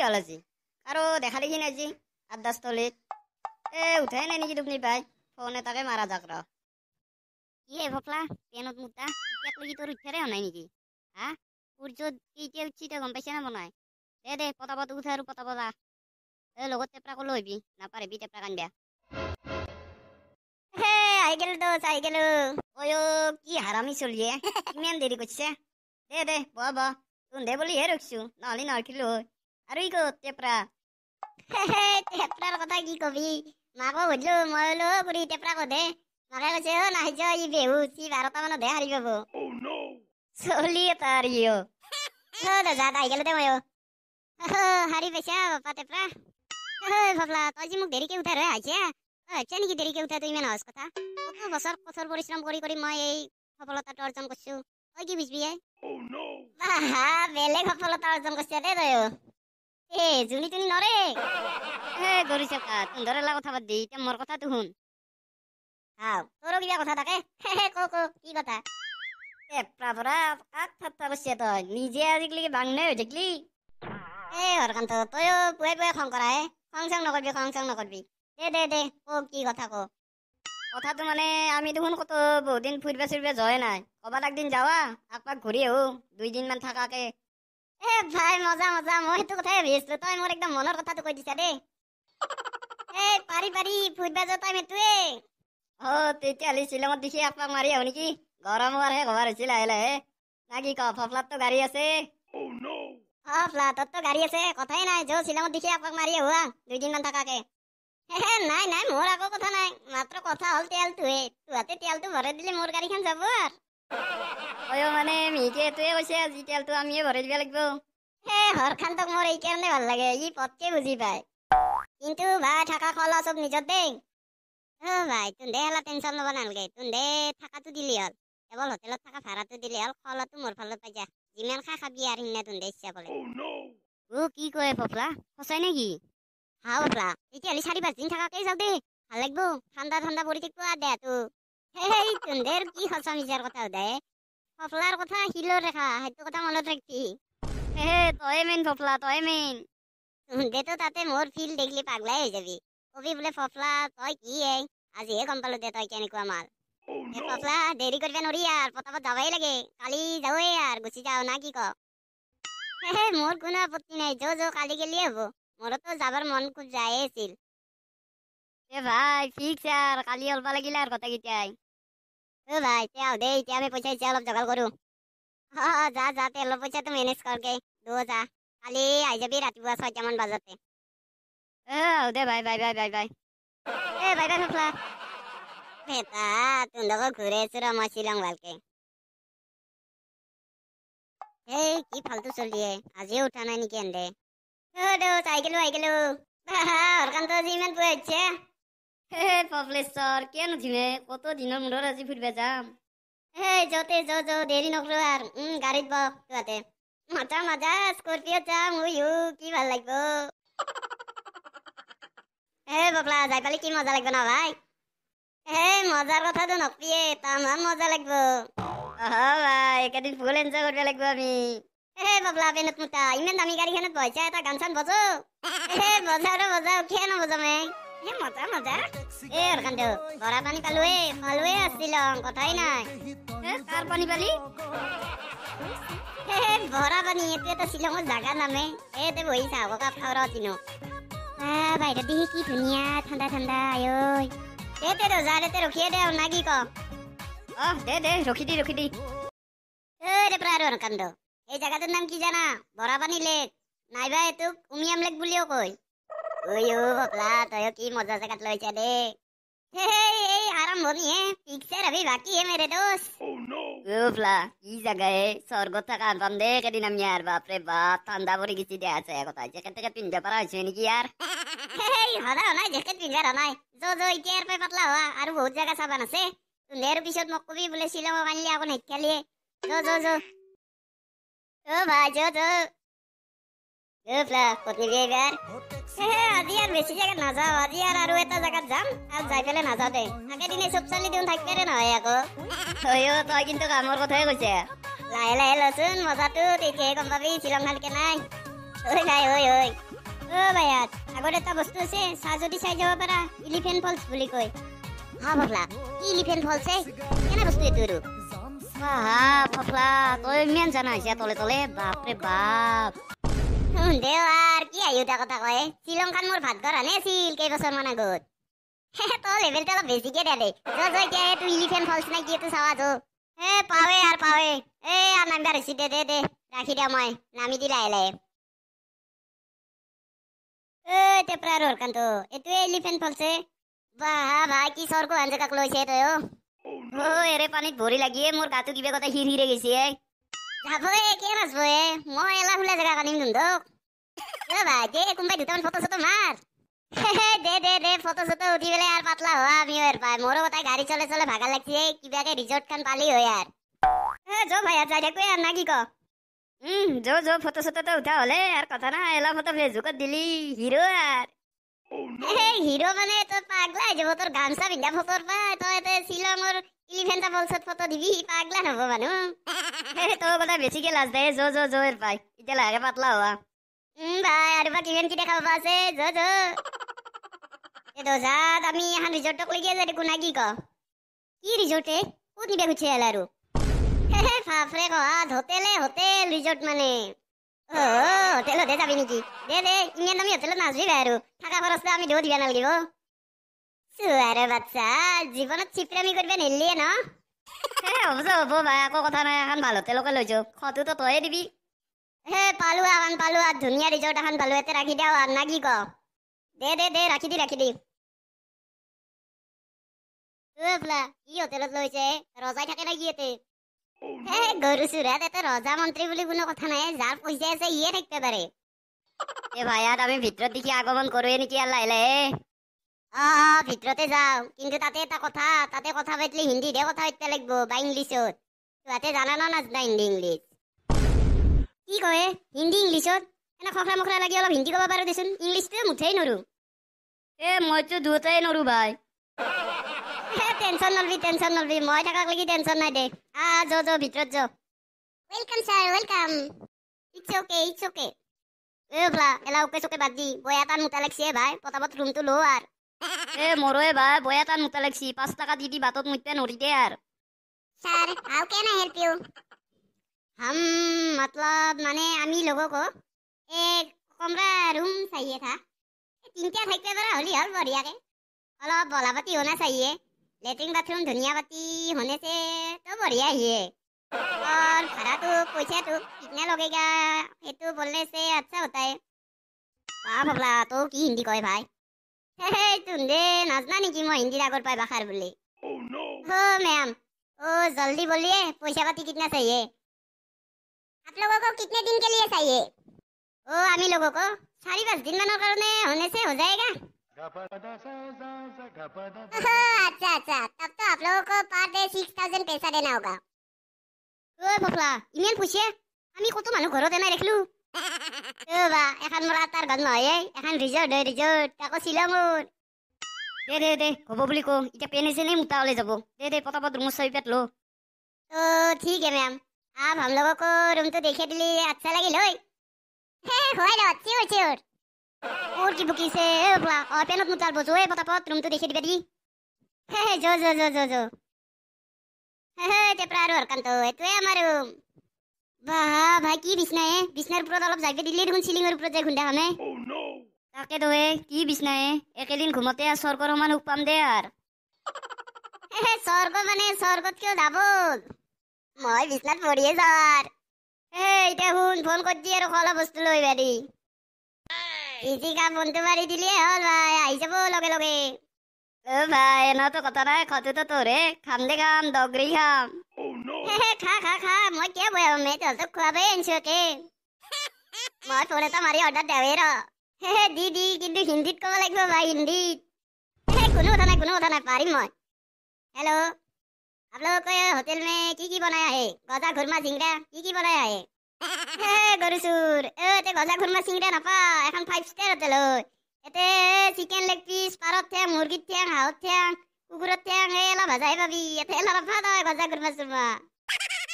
হল আজি আৰু দেখা দেখি নাই আজি আড্ডাস্থলীত উঠাই নাই নেকি তুমি পাই ফোন এটাকে মাৰা যাক ৰ কি ভকলা পেনত মুতা এতিয়া কি তোৰ উঠাৰে নাই নেকি হা সূৰ্য কেতিয়া উঠছি তই গম পাইছা না বনাই দে পতাপত উঠা আৰু পতাপত লগত টেপৰা কলো হবি নাপাৰিবি টেপৰা কান্দিয়া হে আহি গেলো দোষ আহি গেলো কি হাৰামি চলিয়ে ইমান দেৰি কৰিছে দে বহ তুন্দে বুলি হে ৰখছো নহলে নৰখিলো আৰু ই ক'ত টেপৰা টেপৰাৰ কথা কি কবি মাকো সুধিলো মই বোলো কৰি টেপৰা কদে মাকে কৈছে নাহি যা ই বেহুচ ই 12টা মানতহে হাৰি পাব চলি এটা হাৰিও যা আহি গেলো দে মই হাৰি পাইছা বাপা টেপৰা ভাবলা তই যে মোক দেৰিকে উঠাৰ হৈ আহিছে আচ্ছা নেকি দেৰিকে উঠা তুই ইমান সহজ কথা কত বছৰ কঠোৰ পৰিশ্ৰম কৰি মই এই সফলতাটো অৰ্জন কৰিছো তই কি বুঝবি বেলেগ সফলতা অৰ্জন কৰিছে দে তই জুনি তুনি নৰে গৰি চকা তোৰ কথা বাদ দি এতিয়া মোৰ কথাটো শুন তোৰো কিবা কথা থাকে ক কি কথা টেপৰা ধৰা কাক ঠাট্টা কৰিছে তই নিজে আজিকালি বাংনে হৈ থাকিলি হৰকান্ত তইও পুৱাই খং কৰা খং চং নকৰবি দে কি কথা ক কথাটো মানে আমি দেখোন কত বহুত দিন ফুৰিবা যোৱাই নাই কবাত একদিন যাৱা আকপাক ঘূৰি আহো 2 দিন মান থাকাকে ভাই মজা মই সেইটো কথাই ভাবি আছিলো তই মোৰ একদম মনৰ কথাটো কৈ দিছা দেই পাৰি ফুৰিবা যোৱা টাইম এইটোৱে তেতিয়াহ'লে শ্বিলঙত দেখি আকপাক মাৰি আহো নেকি গৰম হোৱাৰহে খবৰ হৈছিল লাহে না কি ক ফফলাততো গাড়ী আছে তোৰতো গাড়ী আছে কথাই নাই যৌ শ্বিলঙত দেখি আকপাক মাৰি আহোৱা 2 দিন মান থাকাকে নাই মোৰ আকৌ কথা নাই মাত্ৰ কথা হল তেলটোৱে তোহাতে তেলটো ভৰাই দিলে মোৰ গাড়ীখন যাব আৰু মানে মিহিকে এইটোৱে কৈছে আজি তেলটো আমিয়ে ভৰাই দিব লাগিব হৰখান্তক মোৰ এইকাৰণে ভাল লাগে ই পতকে বুজি পায় কিন্তু ভাই থাকা খোৱা চব নিজৰ দেই ভাই তুন্দে হেলা টেনচন ল'ব নালাগে তুন্দে থাকাটো দিলি হ'ল কেৱল হোটেলত থকা ভাড়াটো দিলে হ'ল খোৱাটো মোৰ ফালত পাই যা যিমান খাবি আৰু সিনা তুন্দে ইচ্ছা কৰে কি কয় ফফলা সঁচাই নেকি বাপলা তেতিয়াহ'লে 4-5 দিন থাকাকে যাও দে ভাল লাগবো ঠাণ্ডা পৰি থাকিব দেহাটো তুন্দেৰ কি সঁচা মিছাৰ কথা সোধায় ফফলাৰ কথা শিলৰ ৰেখা সেইটো কথা মনত ৰাখবি তই মেইন ফফলা তই মেইন তুন্দেতো তাতে মোৰ ফিল দেখলি পাগলাই হৈ যাবি কবি বোলে ফফলা তই কি আজিহে গম পালো দে তই কেনেকুৱা মাল ফফলা দেৰি কৰিব নোৱাৰি আৰু পতাপত যাবাই লাগে কালি যাওঁৱে আৰু গুচি যাও না কি ক মোৰ কোনো আপত্তি নাই যো কালি গেলিয়ে হব মোৰতো যাবৰ মন খুব যায়ে আছিল ভাই ফিক্স আৰু কালি অলবা লাগিলে আৰু কথা কেইটাই ভাই দে এতিয়া আমি পইচা অলপ জগাৰ কৰো যা তেলৰ পইচাটো মেনেজ কৰকে যা কালি আহি যাবি ৰাতিপুৱা 6টা মান বাজতে দে বাই বাই ফফলা বেটা তুন্দক ঘূৰে আছো ৰ মই শ্বিলং ভালকে কি ফালতু চলিয়ে আজিও উঠা নাই নেকি এন্দে আহি গেলো হৰকান্ত আজি ইমান পুৱা হৈছে পপুলেশ্বৰ কিয় নুঠিমে কত দিনৰ মূৰত আজি ফুৰিব যাম যতে যো দেৰি নকৰো আৰু গাড়ীত বহ তোহাতে মজা স্কৰপিঅত যাম কি ভাল লাগিব বকলা যাই পালে কি মজা লাগব না ভাই মজাৰ কথাটো নকবিয়ে তামান মজা লাগব ভাই একেদিন ফুল এনজয় কৰিব লাগিব আমি বাবলা পেনত মুতা ইমান দামী গাড়ীখনত বহিছা এটা গান চান বজো বজাও কিয় নবজামে মজা হৰকান্ত ভৰা পানী পালোৱে আছিল কথাই নাই কাৰ পানী পালি ভৰা পানী এইটো এটা শ্বিলঙৰ জাগা নামে এতে বহি চাহ কাপ খাওঁ ৰ তিনো বাহিৰত দেখি কি ধুনীয়া ঠাণ্ডা আয়ৈ যা ৰখিয়ে দে না কি ক দে ৰখি দি ৰেপৰা আৰু হৰকান্ত এই জাগাটোৰ নাম কি জানা ভৰা পানী লেক নাইবা এইটোক উমিয়াম লেক বুলিও কয় বাপলা তই কি মজা জাগাত লৈছা দে এই আৰম্ভণিহে পিকচাৰ আমি বাকী মেৰে দোষ বাপলা কি জাগা স্বৰ্গত থকা পাম দে কেইদিন আমি আৰ বাপৰে বাপ ঠাণ্ডা পৰি গেছি দে আছে কথা জেকেট পিন্ধিব পৰা হৈছে নেকি আৰ সদায় নাই জেকেট পিন্ধাৰ নাই যো এতিয়া ইয়াৰ পৰা পাতলা হোৱা আৰু বহুত জাগা চাবান আছে তুন্দের পিছত মোক কবি বোলে শ্বিলঙক আনিলে আকৌ নেখালিয়ে যো ভাই যো কত নিবি এইবাৰ আজি আর বেশি জায়গা নাযাও আজি আর এটা জায়গাত যাম আর যাই পেলে নাযাও দে আগে দিনে সব চালি দিন থাকবে নহয় আকৌ তই কিন্তু কামৰ কথাই কৈছে লাহে লচোন মজাটো তেতিয়াহে গম পাবি শ্বিলং ভালকে নাই ভাই ঐ ভাইয়াত আগত এটা বস্তু আছে চাহ যদি চাই যাব পাৰা এলিফেণ্ট ফলছ বুলি কয় হা ফফলা কি এলিফেণ্ট ফলছ কেনে বস্তু এইটো আৰু হা ফফলা তই ইমান জানা হৈছে তলে তলে বাপৰে বাপ দেও আর কি আইউটা কথা কয় শ্রীলঙ্কান মোর ভাত ঘর আনে আছিল কেইবছর মান আগত তো লেভেলটা অলপ বেছিকে দে এতিয়া এইটো এলিফেণ্ট ফলছ না কি এইটো চাৱা যো পাৱে আৰ পাৱে আৰ নামিবা ৰৈছি দে ৰাখি দিয়া মই নামি দি লাহে লাহে টেপৰাৰ হৰকান্ত এইটোৱে এলিফেণ্ট ফলছে বাহ ভাই কি স্বৰ্গ আঞ্জাকাক লৈছে তই এৰে পানীত ভৰি লাগিয়ে মোৰ গাটো কিবা কথা হিৰ হিৰে গৈছে যাবয়ে কে নাচবয়ে মই এলা ফুলা জেগা কানিম ধুন্দক ভাই দে কোনবাই দুটামান ফটো চটো মাৰ দে ফটো চটো উঠি পেলাই আর পাতলা হওয়া আমিও এর পাই মোরও কথা গাড়ি চলে চলে ভাগা লাগছে কিবাকে রিজর্ট খান পালি হয় আর যো ভাইয়া যাই দেখো আর না কি ক যো ফটো চটো তো উঠা হলে আর কথা না এলা ফটো ফেসবুকত দিলি হিরো আর হিরো মানে তোর পাগলা যাব তোর গামছা পিন্ধা ফটোর পা তই শ্বিলঙৰ এলিফেণ্ট ফলছত ফটো দিবি পাগলা হব মানুহ তোৰ কথা বেছিকে লাজ দে যো এর পাই এতিয়া লাহে পাতলা হওয়া ভাই আর বা কিমান কি দেখাব আছে যো এ দোজাত আমি এখন রিজর্টক লেগে যাই দেখো না কি ক কি রিজর্টে ক'ত নিবে খুঁজছে এলা আৰু ফাফরে কহাত হোটেল রিজর্ট মানে হোটেলতে যাবি নেকি দে ইমান দামি হোটেলত নাচবি ভাই আৰু থাকা খৰচটো আমি দিও দিবা নালাগিব চুয়াৰে বাচ্চা জীবনত চিপৰামি কৰিব নেলিয়ে ন হ'ব ভাই আকৌ কথা নাই এখন ভাল হোটেলকে লৈ যাও খতুটো তয়ে দিবি পালো আর ধুনিয়া রিজর্ট এখন পালো এতে রাখি দাও আর না কি ক দে রাখি দি কি হোটেলত লৈছে রজাই থাকে না কি এতে গরু চুরাত এতে রজা মন্ত্রী বুলি কোনো কথা নাই যার পয়সা আছে ইয়ে থাকতে পারে ভাইয়াত আমি ভিতৰত দেখি আগমন কৰোৱে নেকি আৰ লাহে ভিতৰতে যাও কিন্তু তাতে এটা কথা তাতে কথা পাতিলে হিন্দীতে কথা পাতিব লাগিব বা ইংলিছত তাতে জানা না নাজনা হিন্দী ইংলিছ কি কয় হিন্দী ইংলিছত এনে খখৰা মখৰা লাগি অলপ হিন্দী ক'ব পাৰো দেচোন ইংলিছটো মুঠেই নৰো মইতো দুটাই নৰো ভাই টেনচন নলবি মই থাকাক লাগি টেনচন নাই দে যো ভিতৰত যো welcome sir welcome it's okay এলা ওকে চকে বাদ দি বয়া তান মুতা লাগছে ভাই পটাপট রুমটো লো আর মোরয়ে ভাই বয়া তান মুতা লাগছি 5 টাকা দি বাতত মুততে নৰি দে আর sir how can I help you हम मतलब माने आमी लोगों को एक कमरा रूम चाहिए था 3टा থাকতে পারা হলি হল बढ़िया के অলপ বলাবাতি होना चाहिए लेटरिन बाथरूम धुनिया बाती होने से तो बढ़िया ही है और भाड़ा तो पैसा तो कितना लगेगा ये तो बोलने से अच्छा होता है वाह भगला तो की हिंदी कहे भाई तुंदे नाजना नहीं कि मैं हिंदी आगर पाए बाहर बोले हो मैम ओ जल्दी बोलिए पैसा बाती कितना चाहिए आप लोगों को कितने दिन के लिए चाहिए आमी लोगों को 4-5 दिन मानों करने होने से हो जाएगा अच्छा तब तो आप लोगों को पर डे 6000 पैसा देना होगा फफला इमेल पूछिए आमी कत मानुह घरते নাই দেখলু বা এখন মোর আতার ঘর নহয় এখন রিজর্ট তাকো শিলঙর দে হব বুলি কো এটা পেনে সেনে মুতা হলে যাব দে পটাপট রুম সই পেট লো তো ঠিক है मैम आप हम लोगों को रूम तो देखे दिली अच्छा लगी लोई और की बुकी से और पेनत मुताल बसो पटापट रूम तो देखे दिबे दी जो टेपरार हरकाন্ত এটোৱে আমাৰ ৰুম বাহ ভাই কি বিছনা বিছনাৰ ওপৰত অলপ যাইবে দিলে দেখোন সিলিংৰ ওপৰত যাই খুন্দা হামে তাকে দে কি বিছনা একেদিন ঘুমতে স্বৰ্গৰ সমান সুখ পাম দে আর স্বর্গ মানে স্বর্গত কিয় যাব মই বিছনাত পড়িয়ে যাওয়ার এটা শুন ফোন করছি আর খলা বস্তু লই বাড়ি ইজি কাম বলতে পারি দিলে হল ভাই আই যাব লগে লগে ভাই এনা তো কথা নাই খতে তো তোরে খাম দে খাম দগরি খাম খা মই কে বয়া মে তো খুয়াবে এনশকে মই ফোনে তো মারি অর্ডার দেবে র দি কিন্তু হিন্দিত কব লাগবে ভাই হিন্দিত কোনো কথা নাই পারিম মই हेलो आप लोगों को होटल में की बनाया है गजा खुरमा सिंगड़ा की बनाया है गरुसुर ते गजा खुरमा सिंगड़ा नापा এখন 5 স্টার হোটেল এতে চিকেন লেগ পিস পারত ঠ্যাং মুরগির ঠ্যাং হাঁহর ঠ্যাং কুকুরের ঠ্যাং এলা ভাজাই পাবি এতে এলা নাপা দয় গজা খুरमा সুরমা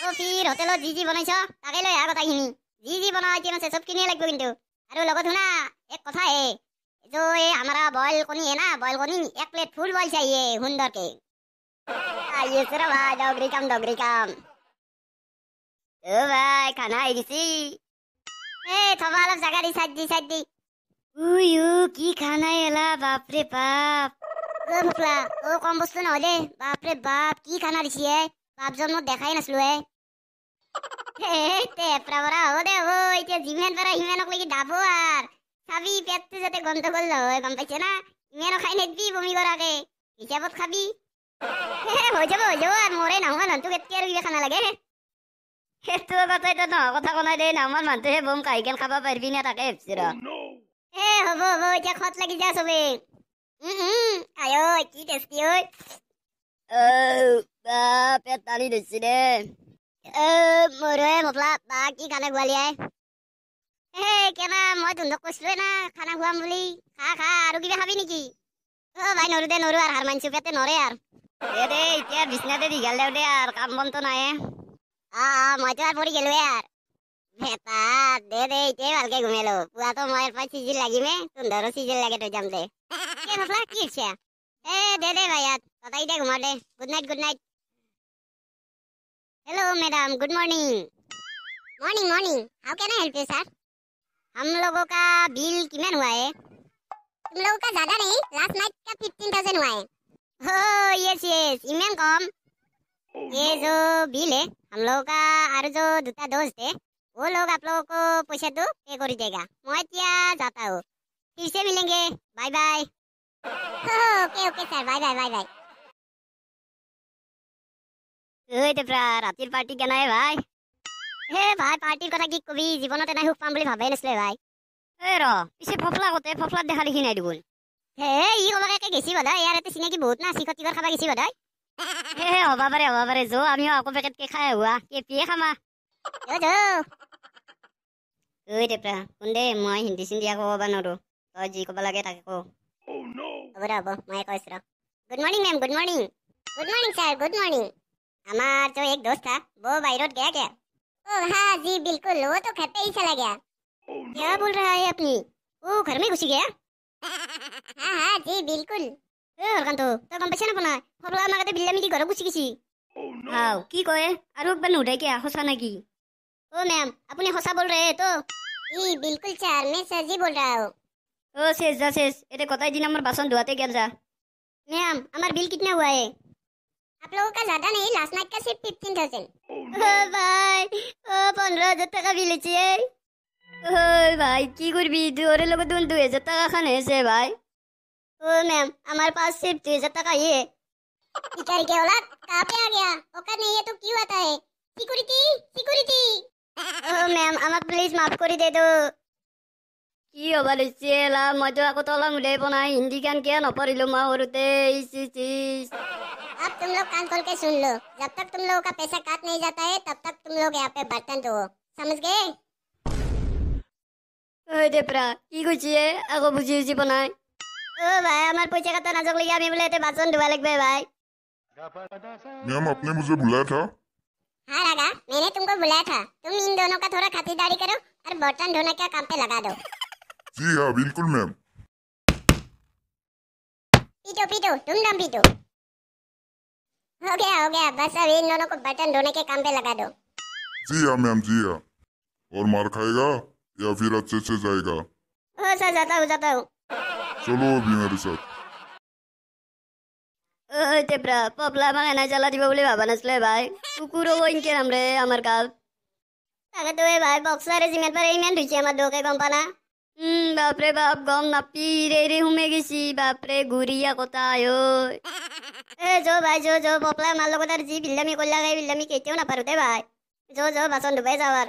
ও ফির হোটেলত যি বনাইছ তাকে লৈ আহ কথাখিনি যি বনাই আছে সব কিনিয়ে লাগবে কিন্তু আৰু লগত শুনা एक कथा है, जो ये हमारा बॉयल कोनी है ना, बॉयल कोनी, एक प्लेट फुल बॉयल चाहिए हुंदर के। ये सिर्फ भाई डोगरी काम डोगरी काम। ओ भाई खाना है किसी? ए थमालम जगह साजी साजी। उयू की खाना है ला बाप रे बाप। ओ मुखला ओ कम बस्तु न होले बाप रे बाप की खाना दिसी है बाप जन्म देखाई नसलो है। हे ते प्रवरा हो दे वो इते जिमेन पर हिमेनक लगी डाबो आर खाबी पेट जाते गंदगोल न होय गम पाइছে না हिमेन खाइ नेबी बমি कराके हिसाबत खाबी। हे हो जाबो আর মরে না হন তো কেতে আর খানা লাগে। হে তো কথা এটা না কথা কোনাই দে না আমার মানতে হে বম কাইকেল খাবা পারবি না তাকে হেপছিরা। হে হবো হবো এটা খত লাগি যা সবে। আয়ো কি টেস্টি ওই। ও বাপ পেটালি দিছি দে। মোরে মতলা বা কি খানা গোয়ালিয়াই। হে কেনা মই তুন্দক কইছলো না খানা খুৱাম বুলি খা খা আৰু কিবা খাবি নেকি? ও ভাই নৰু দে নৰু আর হার মানছু পেতে নরে আর। দে দে ইতিয়া বিছনাতে দিগাল দেও দে আর কাম বন তো নাই। মই তো আর পড়ি গেলো আর। ভেতা দে দে ইতিয়া ভালকে ঘুমেলো পুয়া তো ময়ের পাই সিজিল লাগিমে তুন্দরও সিজিল লাগে তো জাম দে। কে মতলা কি ইচ্ছা? দে দে ভাই আর কথা ইতিয়া ঘুমা দে। Good night good night. Hello madam good morning. Morning morning how can I help you sir? हम लोगों का बिल कितना हुआ है? तुम लोगों का ज्यादा नहीं लास्ट नाइट का 15,000 हुआ है। हो यस यस इमेन कम। ये जो बिल है हम लोगों का और जो दूसरा दोस्त है वो लोग आप लोगों को पैसा दो पे कर देगा। मैं क्या जाता हूँ फिर से मिलेंगे bye bye. Okay okay sir bye bye bye bye. ওই তো প্রা রাতের পার্টি কেন হয় ভাই? হে ভাই পার্টির কথা কি কবি জীবনতে নাই হুক পাম বুলি ভাবে নছলে ভাই। এ র পিছে ফফলা কতে ফফলা দেখা দেখি নাই দুগুণ। হে ই কলকে গেছি বদাই ইয়ার এতে চিনাকি বহুত না চিকট চিকট খাবা গেছি বদাই। হে হবা পারে জো আমিও আকো পেকেট কে খাই হুয়া কে পিয়ে খামা। জো জো ওই রে প্রা কোনদে মই হিন্দি সিন্দি আকো কবা নৰো তই জি কবা লাগে তাকে কো। ও নো ওরা ব মই কইছরা। Good morning ma'am good morning. Good morning sir good morning. हमारा जो एक दोस्त था वो बाई रोड गया क्या? ओह हाँ जी बिल्कुल वो तो घर पे ही चला गया। क्या बोल रहा है अपनी? वो घर में घुसी गया? हाँ हाँ जी बिल्कुल। तो कम पैसा ना बना फबला मागते बिल्ला मिली घर घुसी गई। हाँ की कहे और एक बार नुड़े क्या हंसा ना की? ओ मैम अपने हंसा बोल रहे हैं तो? जी बिल्कुल सर मैं सर जी बोल रहा हूँ। ओ शेष ये कतई दिन हमारे बासन धुआते गेल जा। मैम हमारा बिल कितना हुआ है? आप लोगों का ज्यादा नहीं लास्ट नाइट का सिर्फ 15,000। भाई 15,000 টাকা বিল আছে। ওই ভাই কি করবি তুই ওরে লোক 2,000 টাকা খানে এসে ভাই। ओ मैम हमारे पास सिर्फ 2,000 টাকা ही है। भिखारी के औलाद कहाँ पे आ गया? औकात नहीं है तो क्यों आता है? Security security. ओ मैम हमें प्लीज माफ कर दे दो। কি হবার চেলা মই তো আকৌ তলা মুলাই বনাই হিন্দি গান কিয় নপঢ়িলো মা সৰুতে अब तुम लोग कान खोल के सुन लो जब तक तुम लोगों का पैसा काट नहीं जाता है तब तक तुम लोग यहाँ पे बर्तन धो समझ गए? ওই দেপরা কি কইছিয়ে আকৌ বুঝি বুঝি বনাই। ও ভাই আমার পয়সা কাটা নাজক লাগি আমি বলে এতে বাসন ধোয়া লাগবে ভাই। मैम आपने मुझे बुलाया था? हाँ रागा मैंने तुमको बुलाया था तुम इन दोनों का थोड़ा खातिरदारी करो और बर्तन धोने का काम पे लगा दो। जी हाँ बिल्कुल मैम। पीटो पीटो तुम दम पीटो। हो गया बस अब इन दोनों को बर्तन धोने के काम पे लगा दो। जी हाँ मैम जी हाँ। और मार खाएगा या फिर अच्छे से जाएगा? हो सर जाता हूँ। चलो अभी मेरे साथ। ওই তেপরা পপলা আমাকে না জ্বালা দিব বলে ভাবা নাছলে ভাই কুকুরও ইনকে নাম রে আমার কাল তাকে তো ভাই বক্সারে জিমের পরে ইমেন ধুইছে আমার দোকে গম পানা। বাপরে বাপ গম নাপি রে হুমে গেছি বাপরে ঘুরিয়া কোথায় ওই। যো ভাই যো পপলা মার লগত আর জি বিল্লামি করলা গাই বিল্লামি কেটেও না পারুতে ভাই যো বাসন ডুবে যাওয়ার।